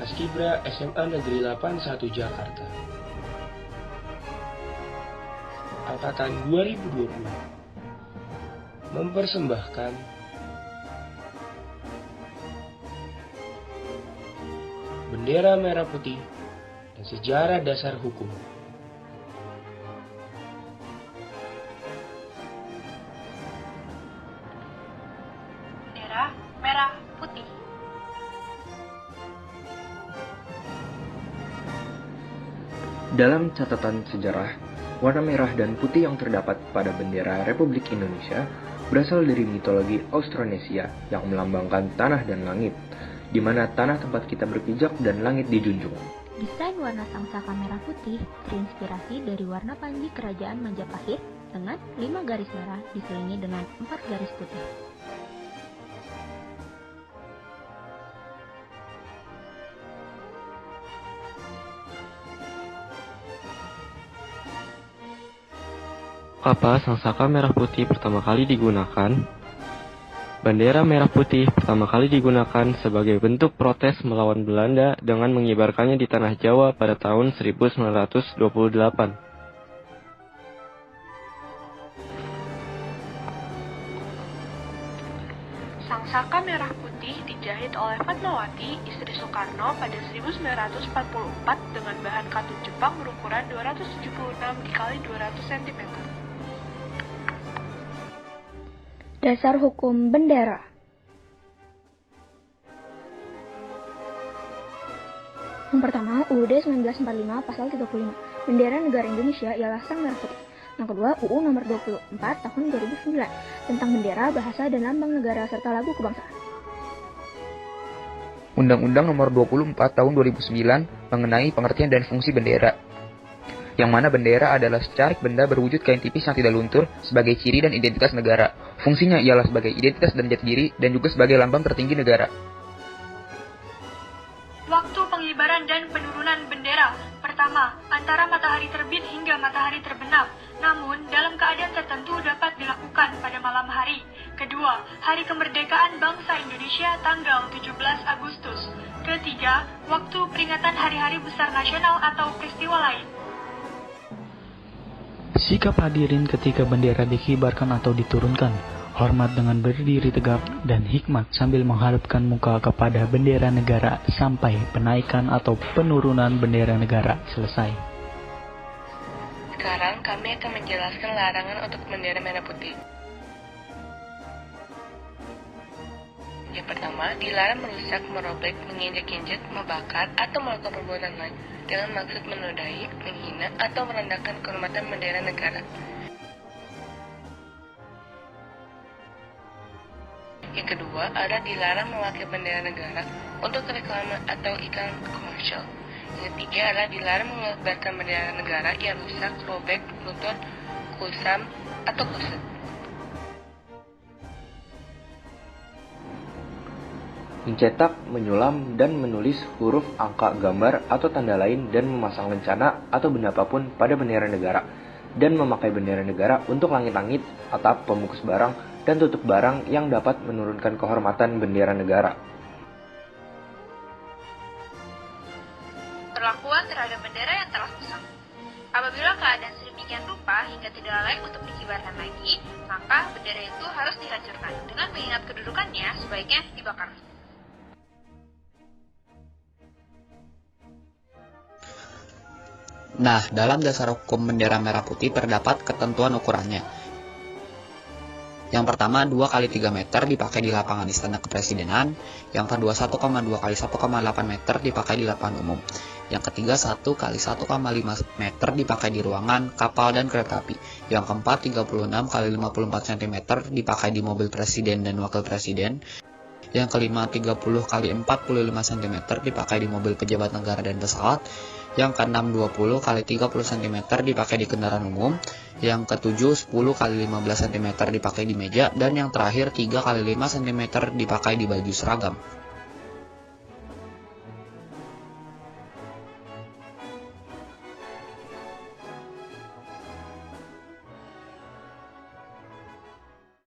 Paskibra SMA Negeri 81 Jakarta Angkatan 2020 mempersembahkan Bendera Merah Putih dan Sejarah Dasar Hukum. Bendera Merah Putih. Dalam catatan sejarah, warna merah dan putih yang terdapat pada bendera Republik Indonesia berasal dari mitologi Austronesia yang melambangkan tanah dan langit, di mana tanah tempat kita berpijak dan langit dijunjung. Desain warna sangsaka merah putih terinspirasi dari warna panji kerajaan Majapahit dengan 5 garis merah diselingi dengan 4 garis putih. Kapan sangsaka merah putih pertama kali digunakan? Bendera merah putih pertama kali digunakan sebagai bentuk protes melawan Belanda dengan mengibarkannya di tanah Jawa pada tahun 1928. Sangsaka merah putih dijahit oleh Fatmawati, istri Soekarno pada 1944 dengan bahan katun Jepang berukuran 276 x 200 cm. Dasar Hukum Bendera. Yang pertama, UUD 1945 Pasal 35. Bendera Negara Indonesia ialah sang merah putih. Yang kedua, UU Nomor 24 Tahun 2009 tentang bendera, bahasa, dan lambang negara serta lagu kebangsaan. Undang-Undang Nomor 24 Tahun 2009 mengenai pengertian dan fungsi bendera, yang mana bendera adalah secarik benda berwujud kain tipis yang tidak luntur sebagai ciri dan identitas negara. Fungsinya ialah sebagai identitas dan jati diri dan juga sebagai lambang tertinggi negara. Waktu pengibaran dan penurunan bendera. Pertama, antara matahari terbit hingga matahari terbenam, namun dalam keadaan tertentu dapat dilakukan pada malam hari. Kedua, hari kemerdekaan bangsa Indonesia tanggal 17 Agustus. Ketiga, waktu peringatan hari-hari besar nasional atau peristiwa lain. Sikap hadirin ketika bendera dikibarkan atau diturunkan, hormat dengan berdiri tegap, dan hikmat sambil menghadapkan muka kepada bendera negara sampai penaikan atau penurunan bendera negara selesai. Sekarang kami akan menjelaskan larangan untuk bendera merah putih. Yang pertama, dilarang merusak, merobek, menginjak-injak, membakar, atau melakukan perbuatan lain dengan maksud menodai, menghina, atau merendahkan kehormatan bendera negara. Yang kedua, adalah dilarang memakai bendera negara untuk reklame atau iklan komersial. Yang ketiga adalah dilarang mengibarkan bendera negara yang rusak, robek, luntur, kusam, atau kusut. Mencetak, menyulam, dan menulis huruf, angka, gambar, atau tanda lain dan memasang lencana atau benda apapun pada bendera negara, dan memakai bendera negara untuk langit-langit, atap, pembungkus barang, dan tutup barang yang dapat menurunkan kehormatan bendera negara. Perlakuan terhadap bendera yang telah rusak. Apabila keadaan sedemikian rupa hingga tidak layak untuk dikibarkan lagi, maka bendera itu harus dihancurkan. Dengan mengingat kedudukannya, sebaiknya dibakar. Nah, dalam dasar hukum bendera merah putih terdapat ketentuan ukurannya. Yang pertama, 2 x 3 meter dipakai di lapangan Istana Kepresidenan. Yang kedua, 1,2 x 1,8 meter dipakai di lapangan umum. Yang ketiga, 1 x 1,5 meter dipakai di ruangan, kapal, dan kereta api. Yang keempat, 36 x 54 cm dipakai di mobil presiden dan wakil presiden. Yang kelima, 30 x 45 cm dipakai di mobil pejabat negara dan pesawat. Yang keenam, 20 x 30 cm dipakai di kendaraan umum. Yang ketujuh, 10 x 15 cm dipakai di meja. Dan yang terakhir, 3 x 5 cm dipakai di baju seragam.